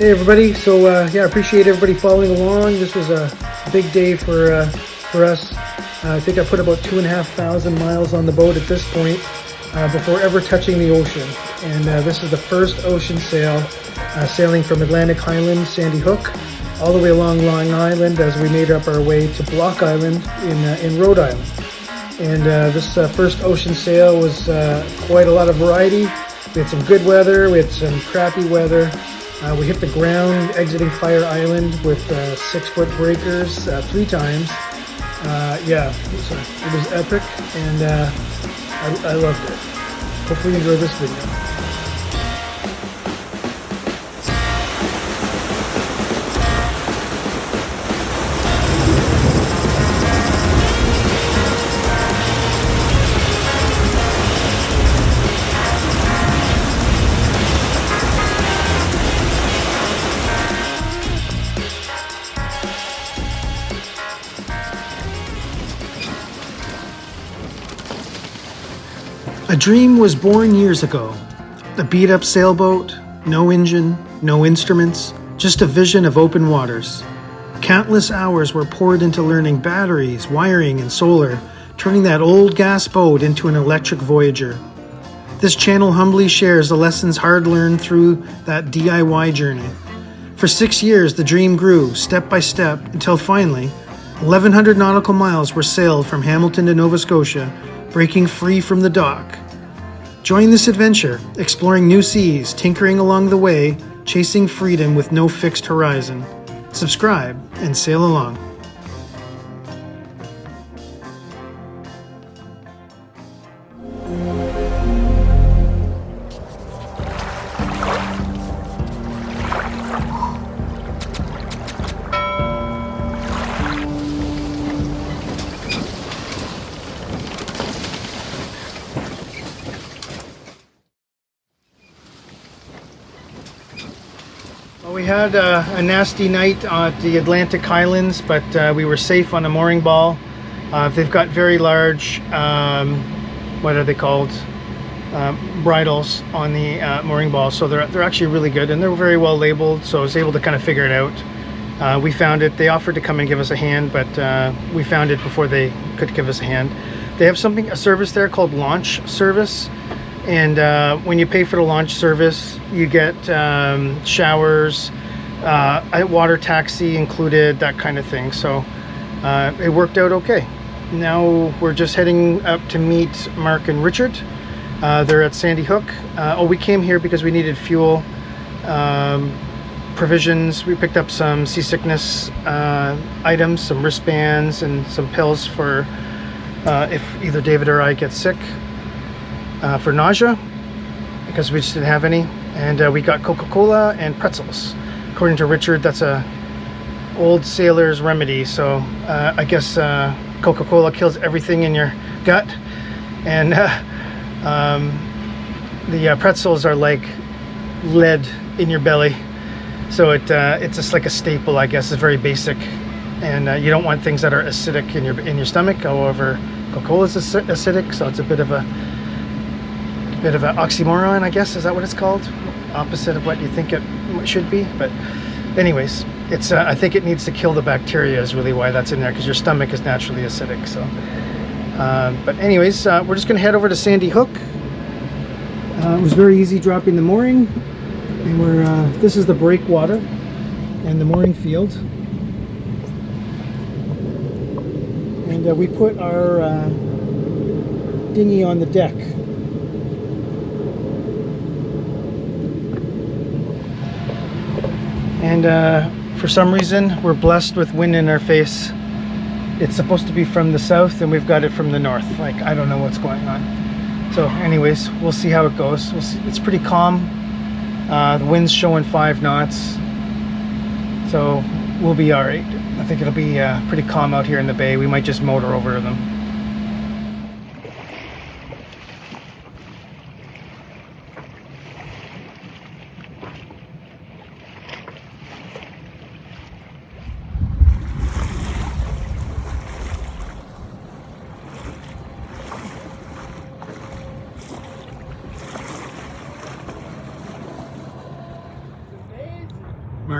Hey everybody, so I appreciate everybody following along. This was a big day for us. I think I put about 2,500 miles on the boat at this point before ever touching the ocean. And this is the first ocean sail, sailing from Atlantic Highlands, Sandy Hook, all the way along Long Island as we made up our way to Block Island in Rhode Island. And this first ocean sail was quite a lot of variety. We had some good weather, we had some crappy weather. We hit the ground exiting Fire Island with 6-foot breakers 3 times. It was epic, and I loved it. Hopefully you enjoy this video. A dream was born years ago. A beat-up sailboat, no engine, no instruments, just a vision of open waters. Countless hours were poured into learning batteries, wiring, and solar, turning that old gas boat into an electric Voyager. This channel humbly shares the lessons hard-learned through that DIY journey. For 6 years, the dream grew, step by step, until finally, 1,100 nautical miles were sailed from Hamilton to Nova Scotia, breaking free from the dock. Join this adventure, exploring new seas, tinkering along the way, chasing freedom with no fixed horizon. Subscribe and sail along. We had a nasty night at the Atlantic Highlands, but we were safe on a mooring ball. They've got very large, what are they called, bridles on the mooring ball, so they're actually really good, and they're very well labeled, so I was able to kind of figure it out. We found it. They offered to come and give us a hand, but we found it before they could give us a hand. They have a service there called launch service. And when you pay for the launch service, you get showers, a water taxi included, that kind of thing. So it worked out okay. Now we're just heading up to meet Mark and Richard. They're at Sandy Hook. We came here because we needed fuel, provisions. We picked up some seasickness items, some wristbands, and some pills for if either David or I get sick. For nausea, because we just didn't have any, and we got Coca-Cola and pretzels. According to Richard, that's a old sailor's remedy, so I guess Coca-Cola kills everything in your gut, and the pretzels are like lead in your belly, so it's just like a staple, I guess. It's very basic, and you don't want things that are acidic in your stomach. However, Coca-Cola is acidic, so it's a bit of an oxymoron, I guess. Is that what it's called? Opposite of what you think it should be. But anyways, it's I think it needs to kill the bacteria is really why that's in there, because your stomach is naturally acidic. So but anyways, we're just gonna head over to Sandy Hook. It was very easy dropping the mooring, and this is the breakwater and the mooring field, and we put our dinghy on the deck. And for some reason, we're blessed with wind in our face. It's supposed to be from the south, and we've got it from the north. Like, I don't know what's going on. So anyways, we'll see how it goes. We'll see. It's pretty calm. The wind's showing 5 knots. So we'll be all right. I think it'll be pretty calm out here in the bay. We might just motor over them.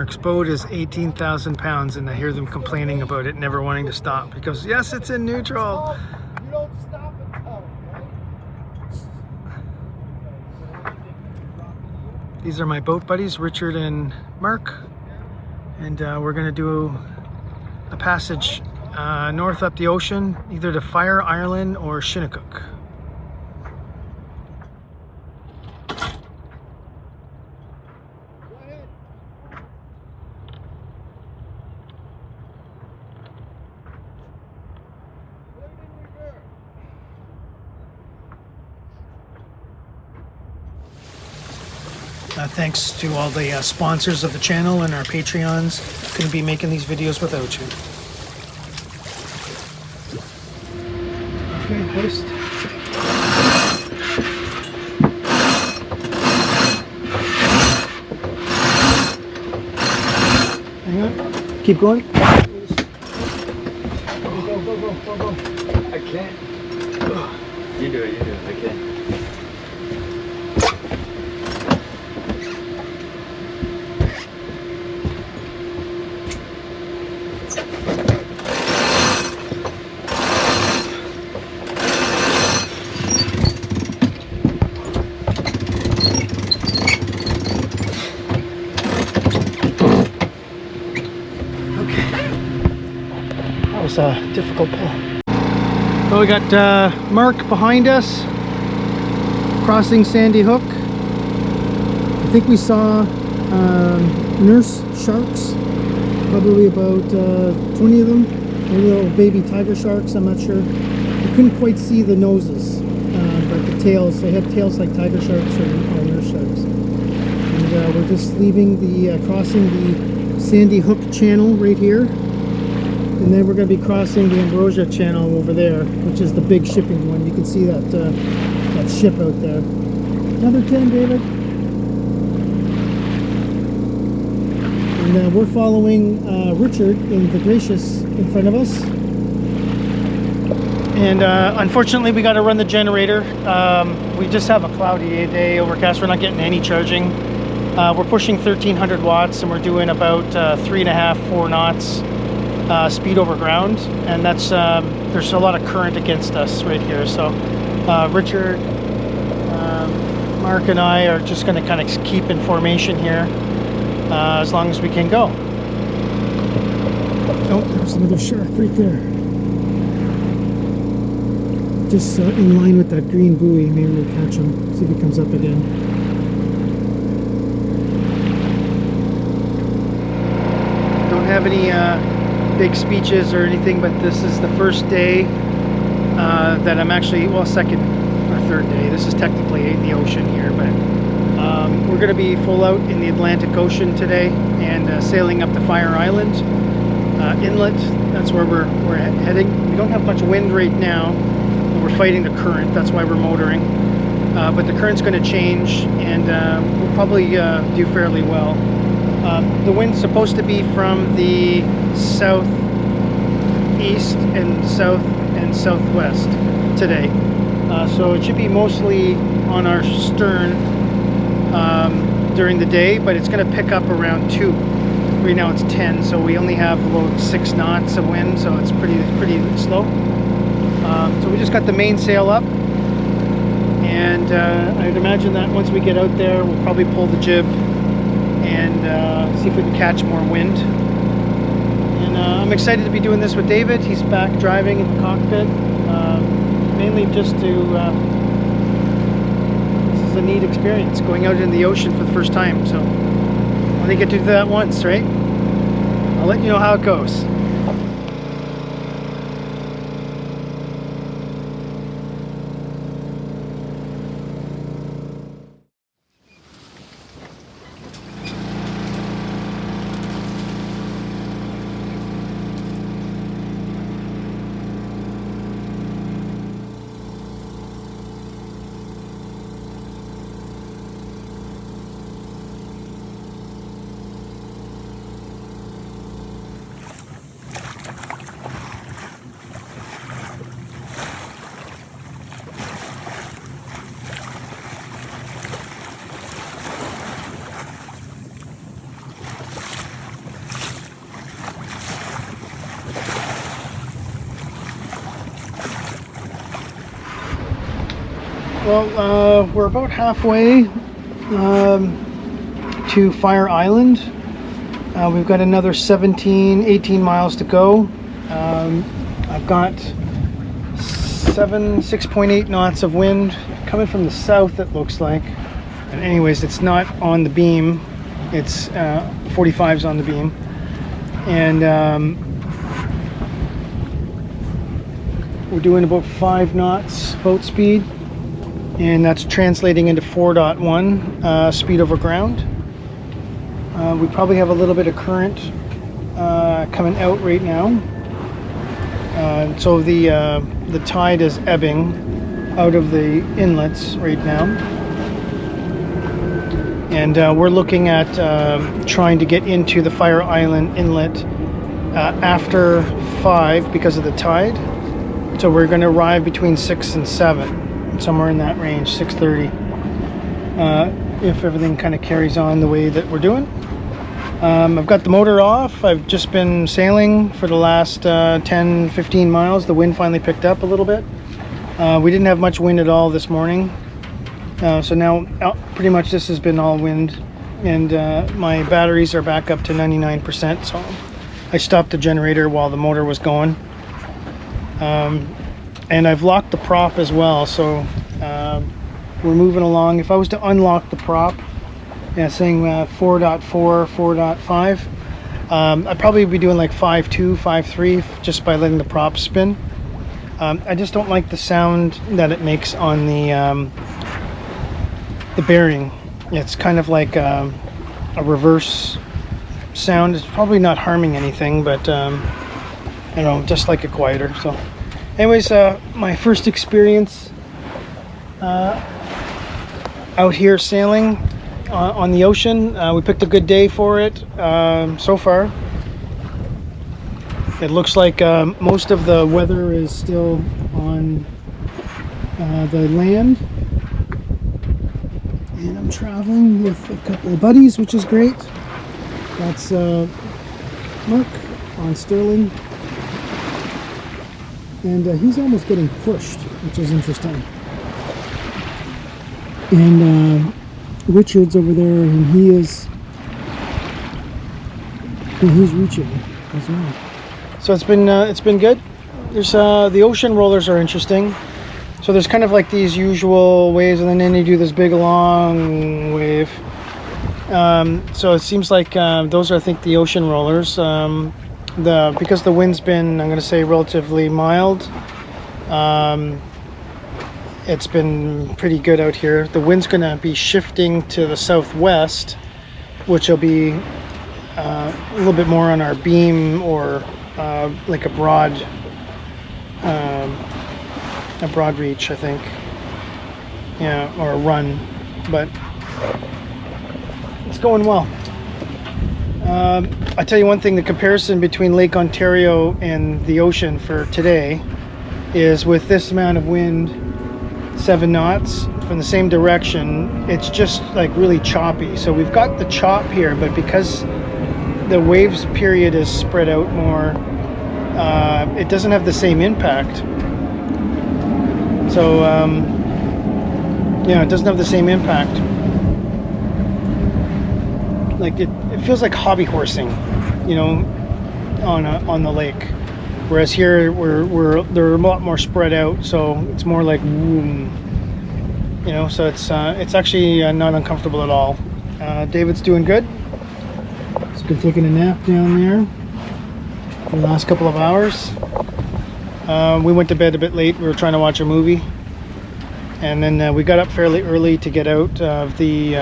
Mark's boat is 18,000 pounds, and I hear them complaining about it never wanting to stop because, yes, it's in neutral. You don't stop and tell, right? These are my boat buddies, Richard and Mark, and we're going to do a passage north up the ocean, either to Fire Island or Shinnecook. Thanks to all the sponsors of the channel and our Patreons. Couldn't be making these videos without you. Okay, hoist. Hang on. Keep going. Go. I can't. You do it, I can't. A difficult pull. So we got Mark behind us crossing Sandy Hook. I think we saw nurse sharks, probably about 20 of them, maybe little baby tiger sharks, I'm not sure. I couldn't quite see the noses, but the tails, they had tails like tiger sharks or nurse sharks. And we're just leaving the crossing the Sandy Hook channel right here. And then we're going to be crossing the Ambrosia Channel over there, which is the big shipping one. You can see that that ship out there. Another 10, David. And we're following Richard in the Gracious in front of us. And unfortunately, we got to run the generator. We just have a cloudy day, overcast. We're not getting any charging. We're pushing 1,300 watts, and we're doing about 3.5, 4 knots. Speed over ground, and that's there's a lot of current against us right here, so Richard, Mark and I are just going to kind of keep in formation here as long as we can go. Oh, there's another shark right there, just in line with that green buoy. Maybe we'll catch him, see if he comes up again. Don't have any big speeches or anything, but this is the first day that I'm actually, well, second or third day. This is technically in the ocean here, but we're going to be full out in the Atlantic Ocean today and sailing up to Fire Island Inlet. That's where we're heading. We don't have much wind right now. We're fighting the current. That's why we're motoring. But the current's going to change, and we'll probably do fairly well. The wind's supposed to be from the southeast and south and southwest today, so it should be mostly on our stern during the day, but it's going to pick up around 2. Right now it's 10, so we only have about 6 knots of wind, so it's pretty slow. So we just got the mainsail up, and I'd imagine that once we get out there, we'll probably pull the jib and see if we can catch more wind. And I'm excited to be doing this with David. He's back driving in the cockpit, mainly just to this is a neat experience, going out in the ocean for the first time, so I only get to do that once, right? I'll let you know how it goes. Well, we're about halfway to Fire Island. We've got another 18 miles to go. I've got 6.8 knots of wind coming from the south, it looks like. And anyways, it's not on the beam. It's 45's on the beam. And we're doing about 5 knots boat speed. And that's translating into 4.1 speed over ground. We probably have a little bit of current coming out right now. So the tide is ebbing out of the inlets right now. And we're looking at trying to get into the Fire Island inlet after 5 because of the tide. So we're going to arrive between 6 and 7, somewhere in that range, 6:30. If everything kind of carries on the way that we're doing. I've got the motor off. I've just been sailing for the last 10-15 miles. The wind finally picked up a little bit. We didn't have much wind at all this morning. So now pretty much this has been all wind. And my batteries are back up to 99%. So I stopped the generator while the motor was going. And I've locked the prop as well. So we're moving along. If I was to unlock the prop, saying 4.4, 4.5, I'd probably be doing like 5.2, 5.3 just by letting the prop spin. I just don't like the sound that it makes on the bearing. It's kind of like a reverse sound. It's probably not harming anything, but I don't know, just like it quieter. So anyways, my first experience out here sailing on the ocean. We picked a good day for it so far. It looks like most of the weather is still on the land. And I'm traveling with a couple of buddies, which is great. That's Mark on Sterling. And he's almost getting pushed, which is interesting. And Richard's over there, and he's reaching as well. So it's been good. There's the ocean rollers are interesting. So there's kind of like these usual waves, and then you do this big long wave. So it seems like those are, I think, the ocean rollers. Because the wind's been, I'm going to say, relatively mild. It's been pretty good out here. The wind's going to be shifting to the southwest, which will be a little bit more on our beam, or like a broad reach, I think. Yeah, or a run, but it's going well. I tell you one thing: the comparison between Lake Ontario and the ocean for today is, with this amount of wind, 7 knots from the same direction, it's just like really choppy. So we've got the chop here, but because the waves period is spread out more, it doesn't have the same impact. So yeah, it doesn't have the same impact. Like it feels like hobby horsing, you know, on the lake. Whereas here they're a lot more spread out, so it's more like boom, you know. So it's actually not uncomfortable at all. David's doing good. He's been taking a nap down there for the last couple of hours. We went to bed a bit late. We were trying to watch a movie, and then we got up fairly early to get out of the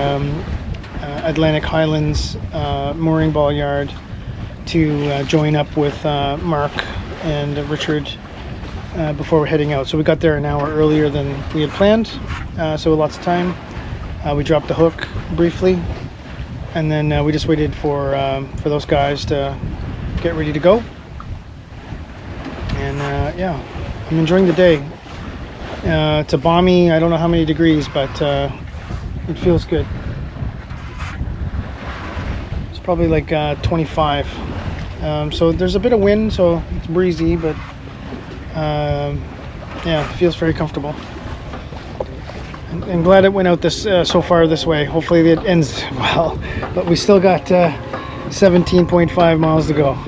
Atlantic Highlands mooring ball yard to join up with Mark and Richard before we're heading out. So we got there an hour earlier than we had planned, so lots of time. We dropped the hook briefly, and then we just waited for those guys to get ready to go. And yeah, I'm enjoying the day. It's a balmy, I don't know how many degrees, but it feels good. It's probably like 25. So there's a bit of wind, so it's breezy, but yeah, it feels very comfortable. I'm glad it went out this so far this way. Hopefully it ends well, but we still got 17.5 miles to go.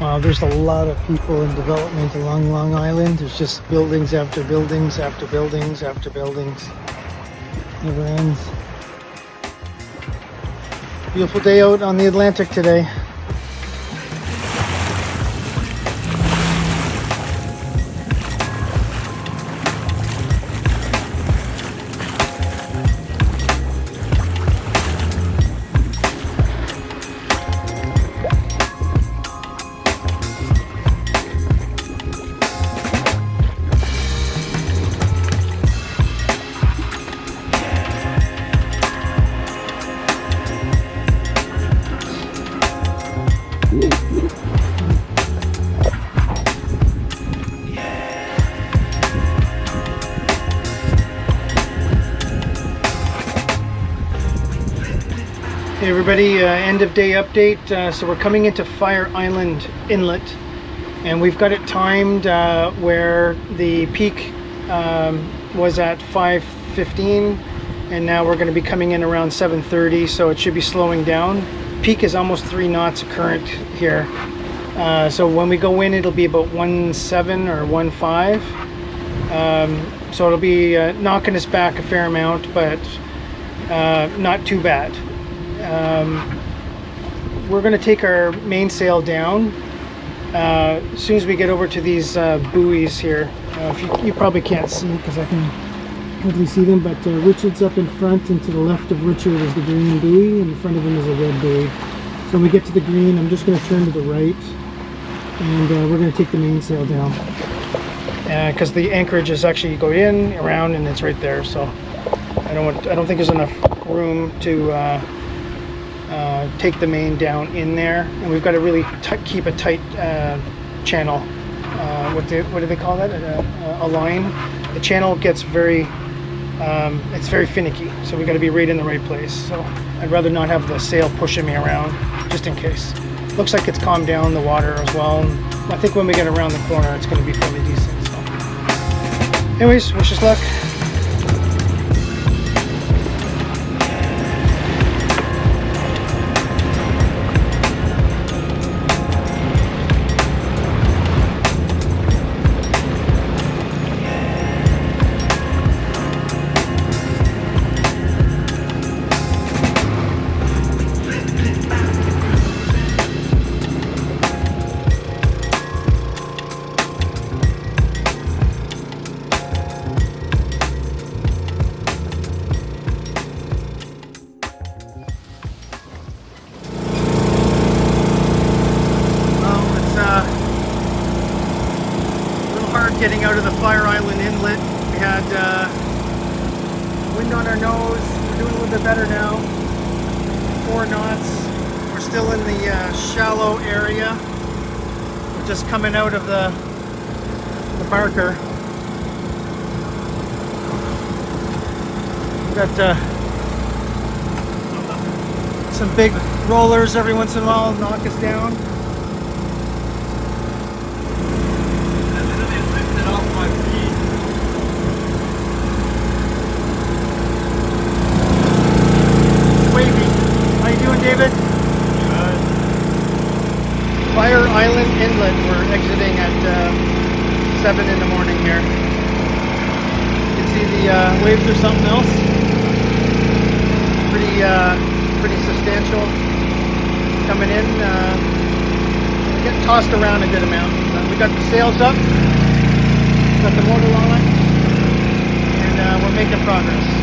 Wow, there's a lot of people in development along Long Island. There's just buildings after buildings after buildings after buildings. Never ends. Beautiful day out on the Atlantic today. Hey everybody, end of day update. So we're coming into Fire Island Inlet, and we've got it timed where the peak was at 5:15, and now we're going to be coming in around 7:30, so it should be slowing down. Peak is almost 3 knots of current here, so when we go in it'll be about 1.7 or 1.5, so it'll be knocking us back a fair amount, but not too bad. We're going to take our mainsail down as soon as we get over to these buoys here. You probably can't see because I can hardly see them, but Richard's up in front, and to the left of Richard is the green buoy, and in front of him is a red buoy. So when we get to the green, I'm just going to turn to the right, and we're going to take the mainsail down because the anchorage is actually go in, around, and it's right there. So I don't think there's enough room to take the main down in there, and we've got to really keep a tight channel. What do they call that? A line. The channel gets very it's very finicky, so we got to be right in the right place. So I'd rather not have the sail pushing me around, just in case. Looks like it's calmed down the water as well, and I think when we get around the corner it's going to be fairly decent. So anyways, wish us luck. Getting out of the Fire Island Inlet. We had wind on our nose. We're doing a little bit better now. 4 knots. We're still in the shallow area. We're just coming out of the marker. We've got some big rollers every once in a while knock us down. David? Fire Island Inlet. We're exiting at 7 in the morning here. You can see the waves are something else. Pretty substantial. Coming in, getting tossed around a good amount. We got the sails up, got the motor on, and we're making progress.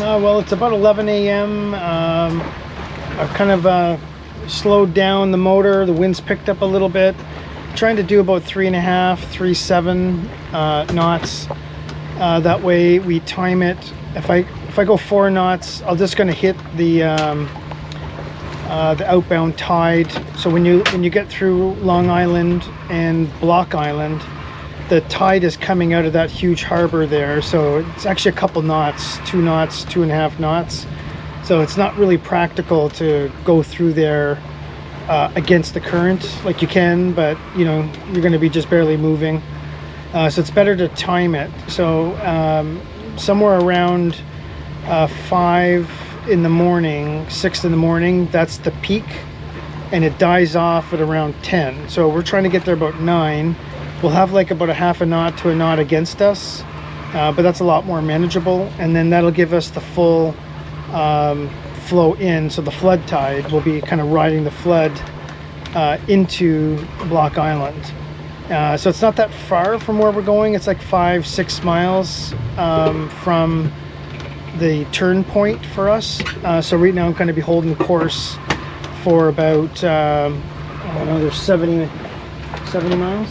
Well, it's about 11 a.m. I've kind of slowed down the motor. The wind's picked up a little bit. Trying to do about 3.5, 3.7 knots. That way we time it. If I go 4 knots, I'm just going to hit the outbound tide. So when you get through Long Island and Block Island, the tide is coming out of that huge harbor there. So it's actually a couple knots, 2 knots, 2.5 knots. So it's not really practical to go through there against the current like you can, but you know, you're going to be just barely moving. So it's better to time it. So somewhere around 5 in the morning, 6 in the morning, that's the peak, and it dies off at around 10. So we're trying to get there about 9. We'll have like about a half a knot to a knot against us, but that's a lot more manageable, and then that'll give us the full flow in. So the flood tide will be kind of riding the flood into Block Island. So it's not that far from where we're going. It's like 5-6 miles from the turn point for us. So right now I'm going to be holding course for about I don't know, there's 70 miles.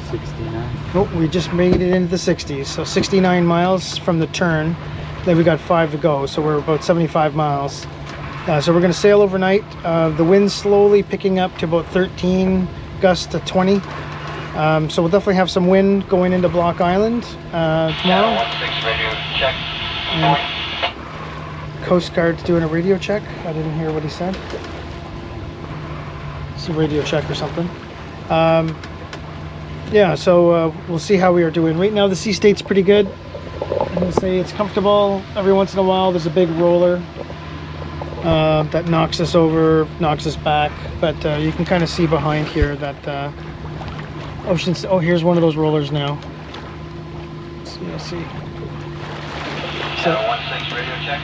69. Oh, we just made it into the 60s. So 69 miles from the turn. Then we got 5 to go. So we're about 75 miles. So we're going to sail overnight. The wind's slowly picking up to about 13 gusts to 20. So we'll definitely have some wind going into Block Island tomorrow. 16 radio check. Coast Guard's doing a radio check. I didn't hear what he said. It's a radio check or something. Yeah, so we'll see how we are doing. Right now the sea state's pretty good. I'm going to say it's comfortable. Every once in a while there's a big roller that knocks us over, knocks us back. But you can kind of see behind here that oceans. Oh, here's one of those rollers now. Let's see. So 16 radio check.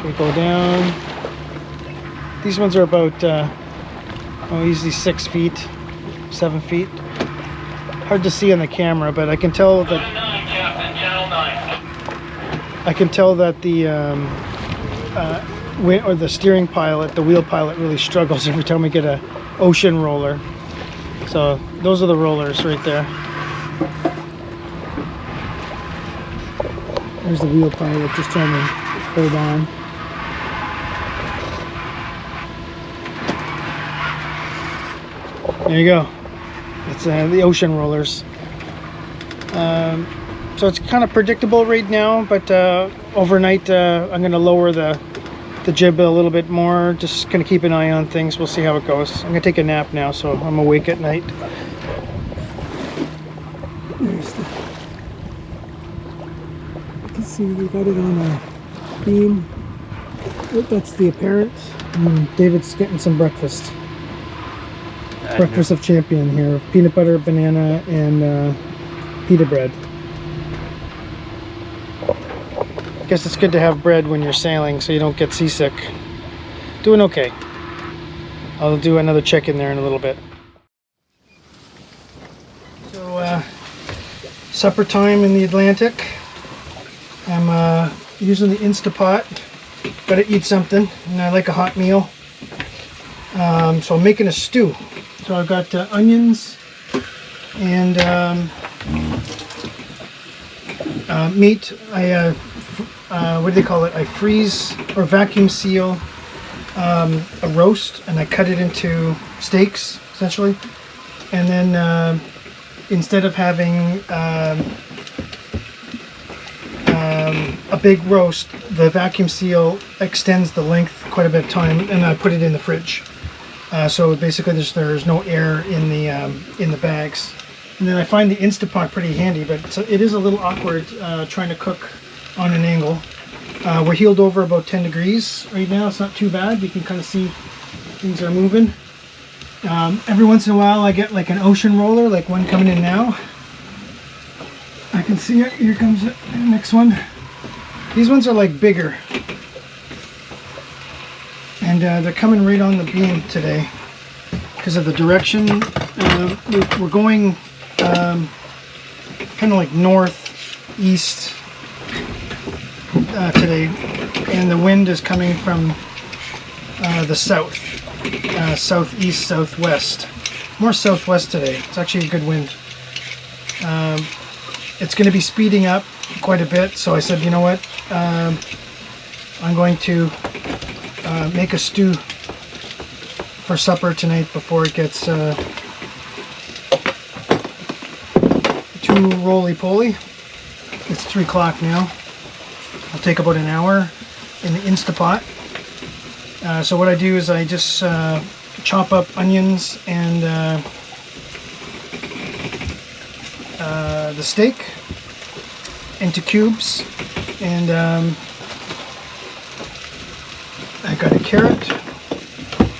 we go down. These ones are about easily 6 feet, 7 feet. Hard to see on the camera, but I can tell that. Channel 9. I can tell that the the steering pilot, the wheel pilot, really struggles every time we get a ocean roller. So those are the rollers right there. There's the wheel pilot just trying to hold on. There you go. It's the ocean rollers. So it's kind of predictable right now, but overnight I'm going to lower the jib a little bit more. Just going to keep an eye on things. We'll see how it goes. I'm going to take a nap now, so I'm awake at night. You can see we got it on a beam. That's the apparent. David's getting some breakfast. Breakfast of champion here. Peanut butter, banana, and pita bread. I guess it's good to have bread when you're sailing so you don't get seasick. Doing okay. I'll do another check in there in a little bit. So supper time in the Atlantic. I'm using the Instapot. Gotta eat something, and I like a hot meal. So I'm making a stew. So I've got onions and meat. What do they call it? I freeze or vacuum seal a roast, and I cut it into steaks essentially. And then instead of having a big roast, the vacuum seal extends the length quite a bit of time, and I put it in the fridge. So basically there's no air in the bags. And then I find the Instapot pretty handy, but it is a little awkward trying to cook on an angle. We're heeled over about 10 degrees right now. It's not too bad. You can kind of see things are moving. Every once in a while I get like an ocean roller, like one coming in now. I can see it. Here comes the next one. These ones are like bigger. And they're coming right on the beam today because of the direction. We're going kind of like northeast today, and the wind is coming from the south, southeast, southwest. More southwest today. It's actually a good wind. It's going to be speeding up quite a bit, so I said, you know what, I'm going to make a stew for supper tonight before it gets too roly-poly. It's 3 o'clock now. It'll take about an hour in the Instapot. So what I do is I just chop up onions and the steak into cubes, and I got a carrot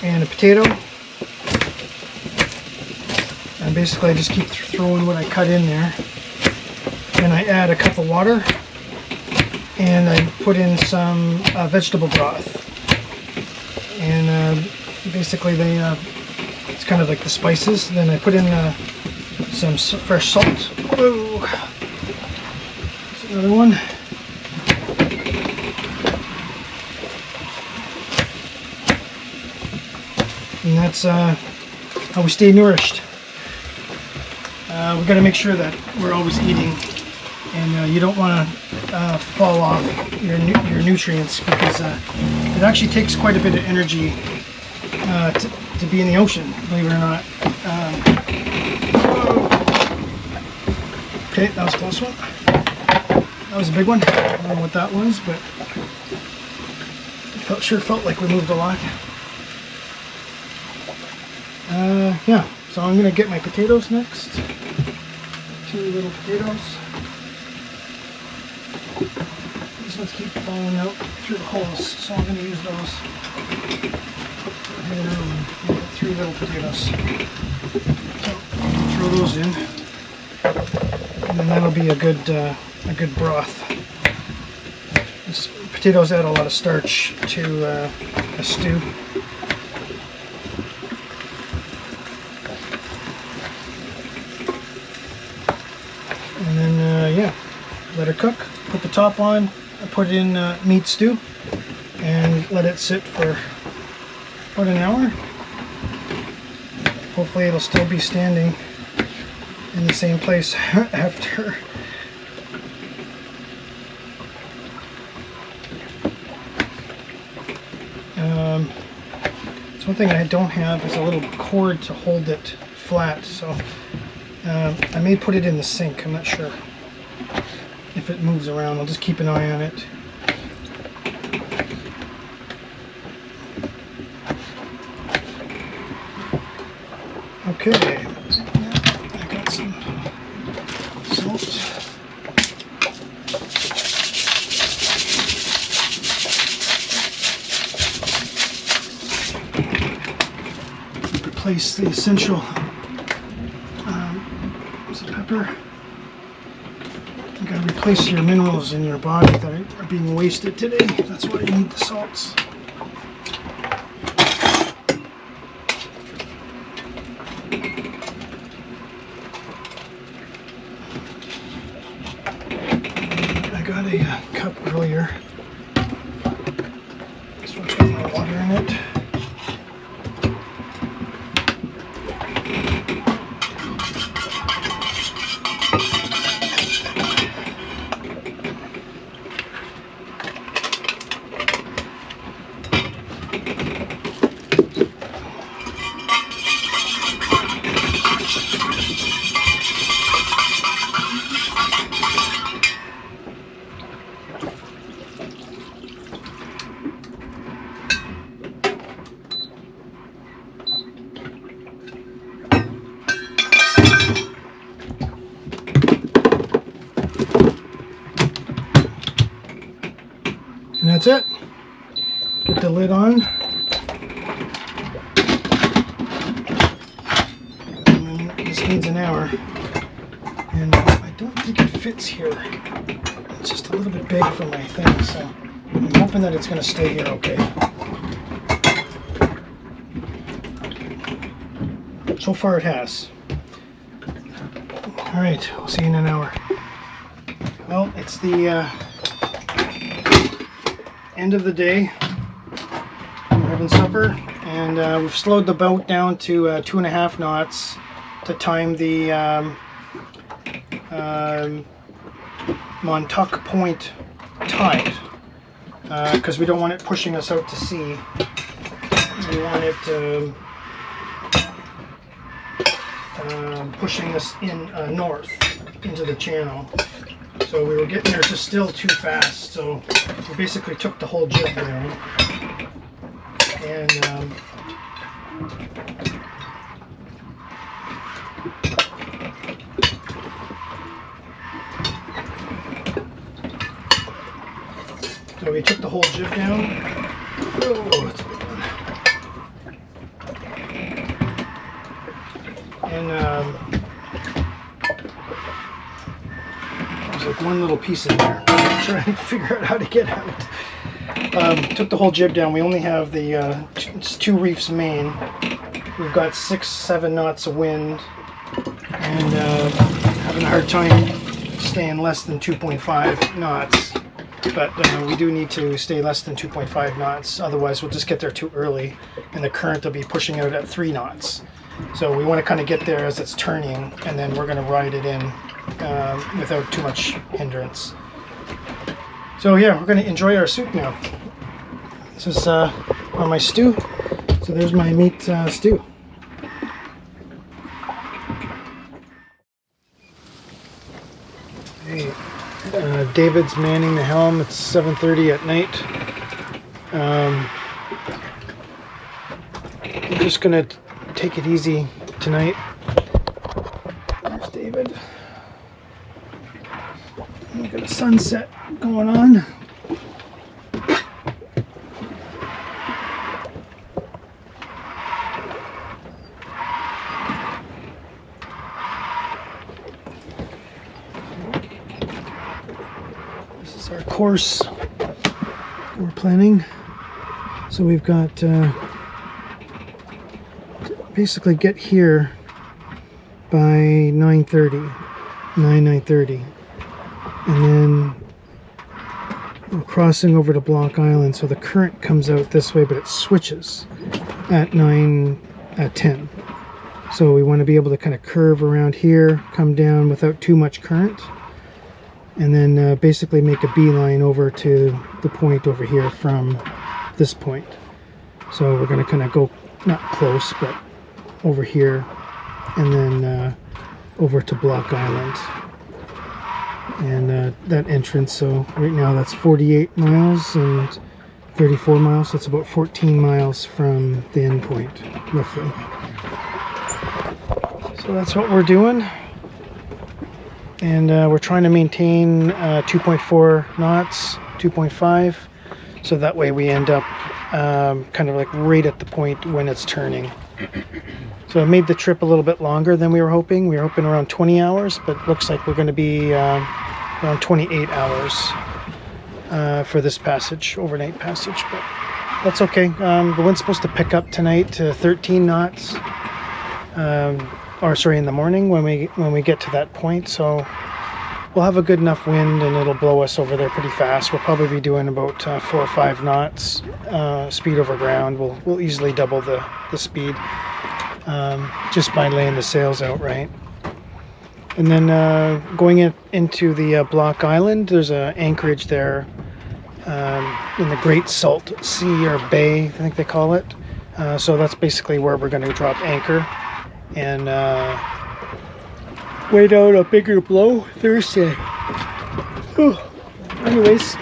and a potato, and basically I just keep throwing what I cut in there, and I add a cup of water, and I put in some vegetable broth, and basically it's kind of like the spices. Then I put in some fresh salt. Whoa. There's another one. And that's how we stay nourished. We've got to make sure that we're always eating, and you don't want to fall off your nutrients, because it actually takes quite a bit of energy to be in the ocean, believe it or not. Okay, that was a close one. That was a big one. I don't know what that was, but it sure felt like we moved a lot. Yeah, so I'm going to get my potatoes next. 2 little potatoes. These ones keep falling out through the holes, so I'm going to use those. And 3 little potatoes. So throw those in, and then that'll be a good broth. Potatoes add a lot of starch to a stew. And then, yeah, let it cook. Put the top on, put it in meat stew, and let it sit for about an hour. Hopefully it'll still be standing in the same place after. So one thing I don't have is a little cord to hold it flat, so I may put it in the sink. I'm not sure if it moves around. I'll just keep an eye on it. Okay, I got some salt. Replace the essential pepper. You gotta replace your minerals in your body that are being wasted today. That's why you need the salts. I got a cup earlier. This one's got my water in it. And that's it. Get the lid on. And this needs an hour. And I don't think it fits here. It's just a little bit big for my thing, so I'm hoping that it's going to stay here okay. So far it has. Alright, we'll see you in an hour. Well, it's the end of the day. We're having supper, and we've slowed the boat down to 2.5 knots to time the Montauk Point tide, because we don't want it pushing us out to sea. We want it pushing us in north into the channel. So we were getting there just still too fast, so we basically took the whole jib down. And so we took the whole jib down. Oh, it's a big one. And there's like one little piece in there. I'm trying to figure out how to get out. Took the whole jib down. We only have the it's 2 reefs main. We've got 6-7 knots of wind, and having a hard time staying less than 2.5 knots. But we do need to stay less than 2.5 knots. Otherwise, we'll just get there too early, and the current will be pushing out at 3 knots. So we want to kind of get there as it's turning, and then we're going to ride it in without too much hindrance. So yeah, we're going to enjoy our soup now. This is on my stew. So there's my meat stew. Hey, David's manning the helm. It's 7:30 at night. I'm just going to take it easy tonight. There's David. We've got a sunset going on. This is our course we're planning. So we've got basically get here by 9:30, and then we're crossing over to Block Island, so the current comes out this way, but it switches at 10. So we want to be able to kind of curve around here, come down without too much current, and then basically make a beeline over to the point over here from this point. So we're going to kind of go not close, but over here, and then over to Block Island, and that entrance. So right now that's 48 miles and 34 miles, so it's about 14 miles from the end point, roughly. So that's what we're doing, and we're trying to maintain 2.4 knots, 2.5, so that way we end up kind of like right at the point when it's turning. So it made the trip a little bit longer than we were hoping. We were hoping around 20 hours, but it looks like we're going to be around 28 hours for this passage, overnight passage. But that's okay. The wind's supposed to pick up tonight to 13 knots, or sorry, in the morning when we get to that point. So we'll have a good enough wind, and it'll blow us over there pretty fast. We'll probably be doing about 4 or 5 knots speed over ground. We'll easily double the speed. Just by laying the sails out right. And then going into the Block Island, there's an anchorage there in the Great Salt Sea, or Bay, I think they call it. So that's basically where we're going to drop anchor and wait out a bigger blow Thursday. Whew. Anyways,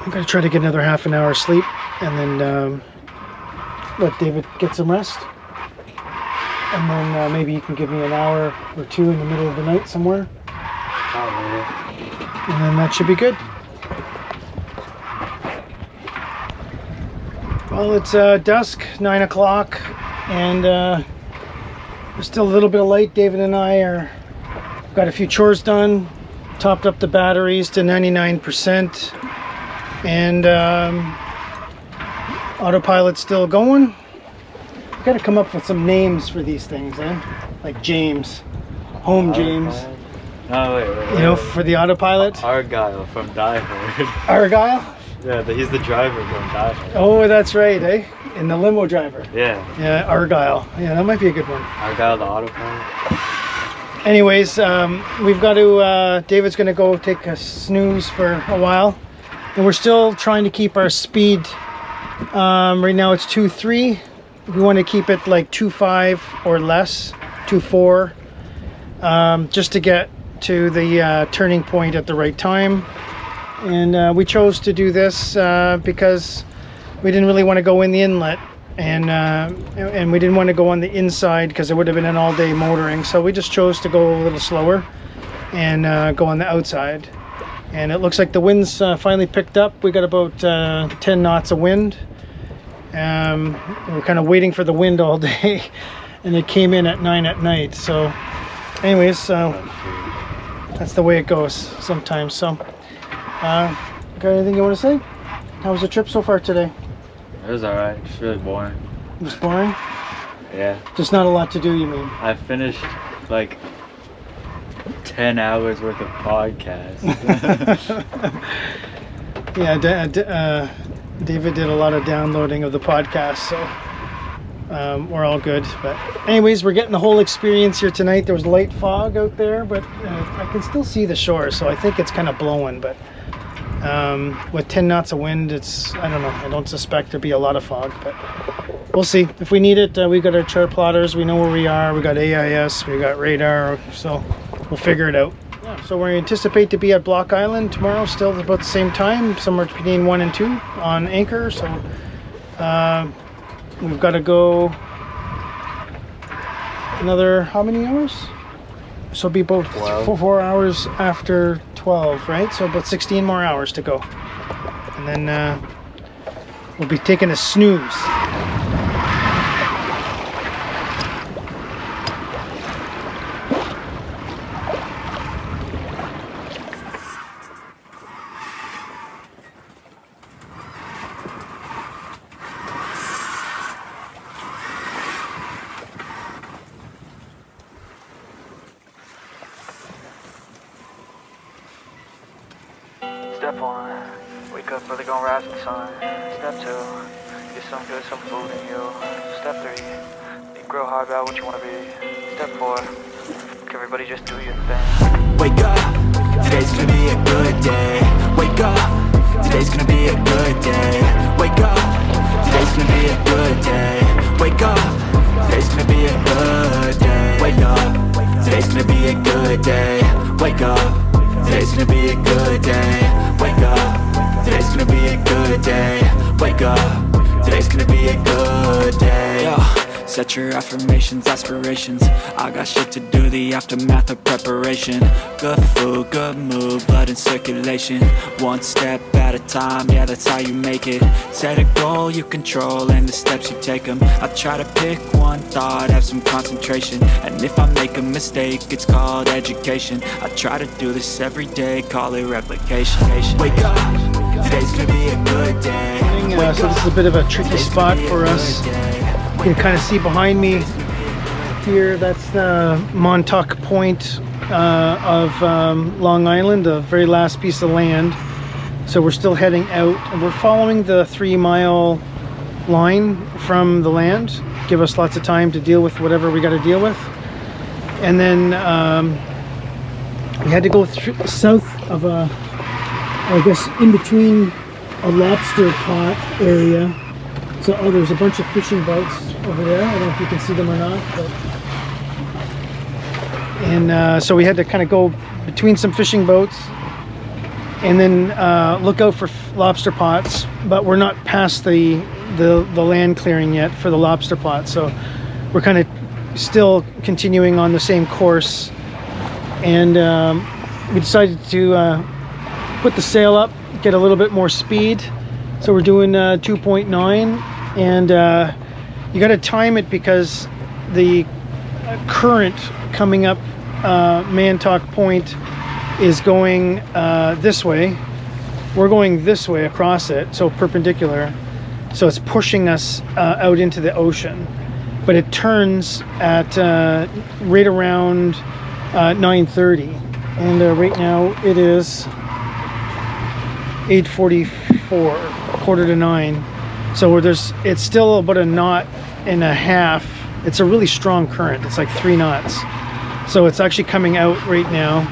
I'm going to try to get another half an hour sleep, and then let David get some rest, and then maybe you can give me an hour or 2 in the middle of the night somewhere, and then that should be good. Well, it's dusk, 9 o'clock, and there's still a little bit of light. David and I got a few chores done, topped up the batteries to 99%, and autopilot's still going. Got to come up with some names for these things, eh? Like James, Home James. No, wait. You know, for the autopilot. Argyle from Die Hard. Argyle? Yeah, he's the driver from Die Hard. Oh, that's right, eh? And the limo driver. Yeah. Yeah, Argyle. Yeah, that might be a good one. Argyle the autopilot. Anyways, we've got to, David's going to go take a snooze for a while. And we're still trying to keep our speed. Right now it's 2.3. We want to keep it like 2.5 or less, 2.4, just to get to the turning point at the right time. And we chose to do this because we didn't really want to go in the inlet, and we didn't want to go on the inside because it would have been an all-day motoring. So we just chose to go a little slower and go on the outside. And it looks like the wind's finally picked up. We got about 10 knots of wind. We're kind of waiting for the wind all day, and it came in at 9 at night. So anyways, that's the way it goes sometimes. So got anything you want to say? How was the trip so far today? It was alright. It's really boring. It was boring? Yeah. Just not a lot to do, you mean? I finished like 10 hours worth of podcast. Yeah, David did a lot of downloading of the podcast, so we're all good. But anyways, we're getting the whole experience here tonight. There was light fog out there, but I can still see the shore, so I think it's kind of blowing. But with 10 knots of wind, I don't know, I don't suspect there'll be a lot of fog, but we'll see. If we need it, we got our chart plotters, we know where we are, we got AIS, we got radar, so we'll figure it out. Yeah, so we anticipate to be at Block Island tomorrow, still about the same time, somewhere between 1 and 2 on anchor. So we've got to go another, how many hours? So it'll be about 4 hours after 12, right? So about 16 more hours to go. And then we'll be taking a snooze. Step 1, wake up early, gonna rise with the sun. Step 2, get some good, some food in you. Step 3, think real hard about what you wanna be. Step 4, everybody just do your thing. Wake up, today's gonna be a good day. Wake up, today's gonna be a good day. Wake up, today's gonna be a good day. Wake up, today's gonna be a good day. Wake up, today's gonna be a good day. Wake up, today's gonna be a good day. Wake up, today's gonna be a good day. Wake up, today's gonna be a good day. Yo, set your affirmations, aspirations. I got shit to do, the aftermath of preparation. Good food, good mood, blood in circulation. One step at a time, yeah, that's how you make it. Set a goal you control and the steps you take them. I try to pick one thought, have some concentration. And if I make a mistake, it's called education. I try to do this every day, call it replication. Wake up, today's gonna be a good day. So this is a bit of a tricky spot for us. You can kind of see behind me here, that's the Montauk point of Long Island, the very last piece of land. So we're still heading out, and we're following the 3-mile line from the land. Give us lots of time to deal with whatever we got to deal with. And then we had to go south of I guess in between a lobster pot area. So there's a bunch of fishing boats over there. I don't know if you can see them or not. And so we had to kind of go between some fishing boats and then look out for lobster pots. But we're not past the land clearing yet for the lobster pots. So we're kind of still continuing on the same course. And we decided to put the sail up, get a little bit more speed. So we're doing 2.9, and you got to time it because the current coming up Montauk Point is going this way. We're going this way across it, so perpendicular. So it's pushing us out into the ocean. But it turns at right around 9:30. And right now it is 8:44, quarter to 9. So it's still about a knot and a half. It's a really strong current. It's like 3 knots. So it's actually coming out right now.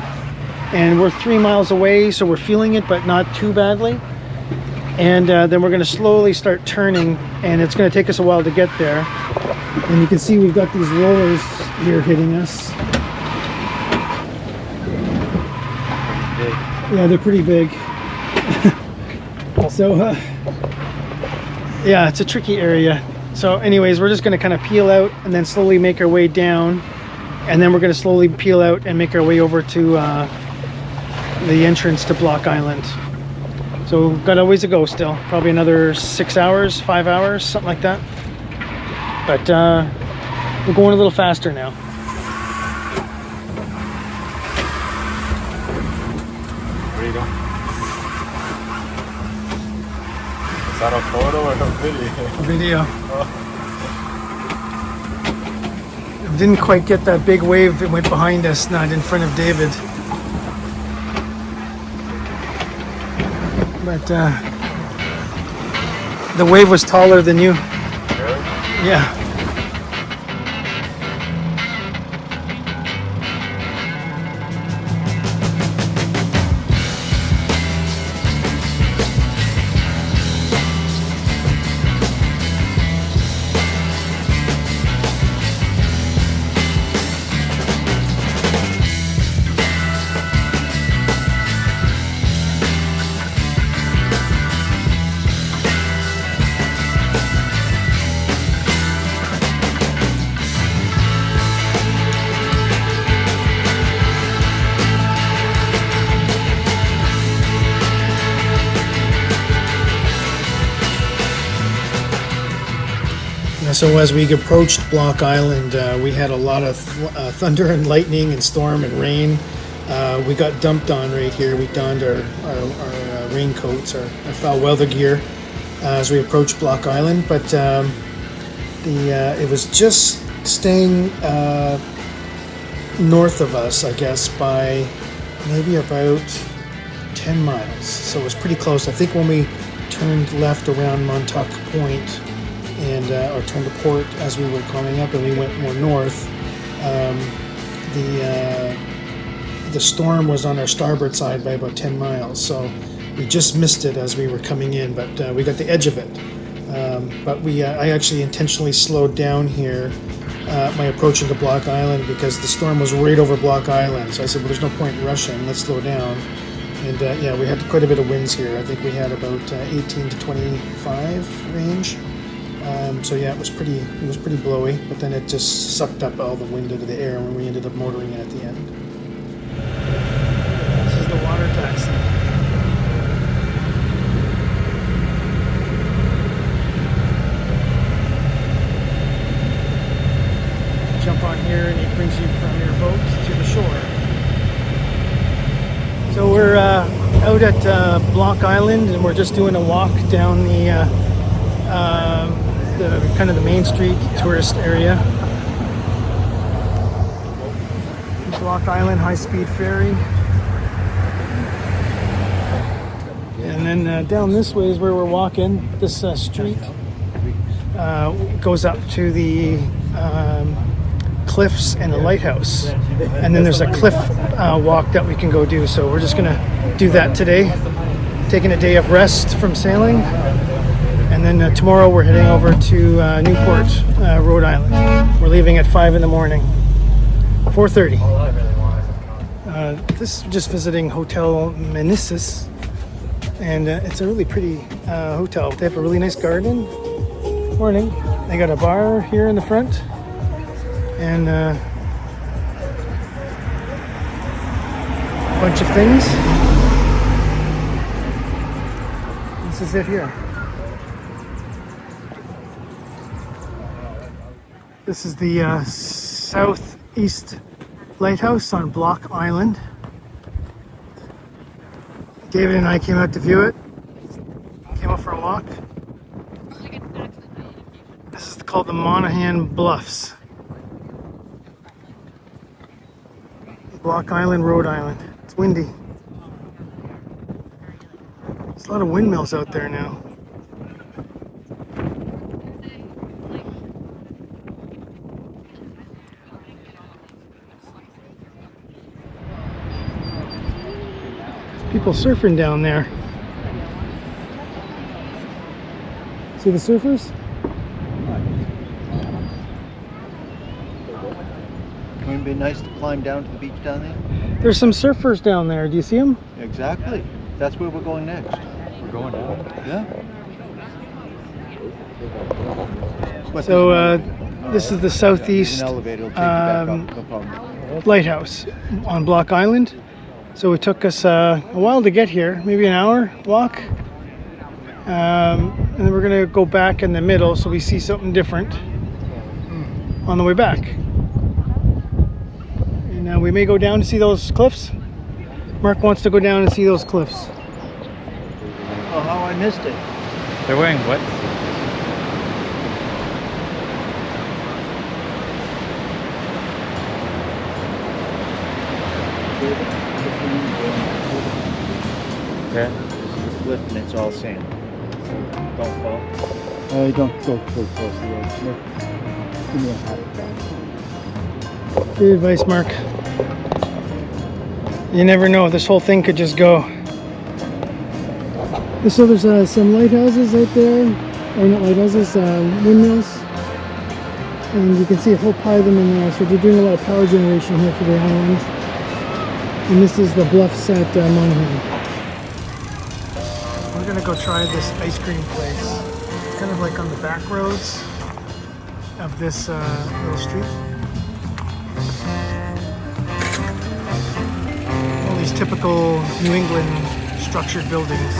And we're 3 miles away, so we're feeling it, but not too badly. And then we're going to slowly start turning, and it's going to take us a while to get there. And you can see we've got these rollers here hitting us. Yeah, they're pretty big. So, yeah, it's a tricky area. So anyways, we're just going to kind of peel out and then slowly make our way down. And then we're going to slowly peel out and make our way over to the entrance to Block Island. So we've got a ways to go still. Probably another 6 hours, 5 hours, something like that. But we're going a little faster now. Where you going? Is that a photo or a video? Video. Didn't quite get that big wave that went behind us, not in front of David. But the wave was taller than you. Really? Yeah. So as we approached Block Island, we had a lot of thunder and lightning and storm and rain. We got dumped on right here. We donned our raincoats, our foul weather gear as we approached Block Island. But it was just staying north of us, I guess, by maybe about 10 miles. So it was pretty close. I think when we turned left around Montauk Point, and or turned to port as we were coming up, and we went more north. The storm was on our starboard side by about 10 miles, so we just missed it as we were coming in, but we got the edge of it. But I actually intentionally slowed down here my approach into Block Island because the storm was right over Block Island. So I said, well, there's no point in rushing, let's slow down. And yeah, we had quite a bit of winds here. I think we had about 18 to 25 range. So yeah, it was pretty blowy, but then it just sucked up all the wind into the air when we ended up motoring it at the end. This is the water taxi. Jump on here and it brings you from your boat to the shore. So we're out at Block Island, and we're just doing a walk down the kind of the main street tourist area. Block Island high-speed ferry. And then down this way is where we're walking. This street goes up to the cliffs and the lighthouse. And then there's a cliff walk that we can go do. So we're just gonna do that today. Taking a day of rest from sailing. And then tomorrow we're heading over to Newport, Rhode Island. We're leaving at 5 in the morning. 4:30. This is just visiting Hotel Menissus, and it's a really pretty hotel. They have a really nice garden. Morning. They got a bar here in the front, and a bunch of things. This is it here. This is the southeast lighthouse on Block Island. David and I came out to view it. Came out for a walk. This is called the Monaghan Bluffs. Block Island, Rhode Island. It's windy. There's a lot of windmills out there now. People surfing down there. See the surfers? Wouldn't it be nice to climb down to the beach down there? There's some surfers down there. Do you see them? Exactly. That's where we're going next. We're going down? Yeah. So this is the southeast There's an elevator, it'll take you back up, no problem. lighthouse on Block Island. So it took us a while to get here, maybe an hour walk. And then we're gonna go back in the middle so we see something different on the way back. And we may go down to see those cliffs. Mark wants to go down and see those cliffs. Oh, how I missed it. They're wearing what? Yeah. Lift and it's all sand. So don't fall. Don't go too close to the edge. Give me a hot Good advice, Mark. You never know, this whole thing could just go. So there's some lighthouses right there, or not lighthouses, windmills. And you can see a whole pile of them in there. So they're doing a lot of power generation here for the island. And this is the bluffs at Montauk. We're gonna go try this ice cream place. It's kind of like on the back roads of this little street. All these typical New England structured buildings.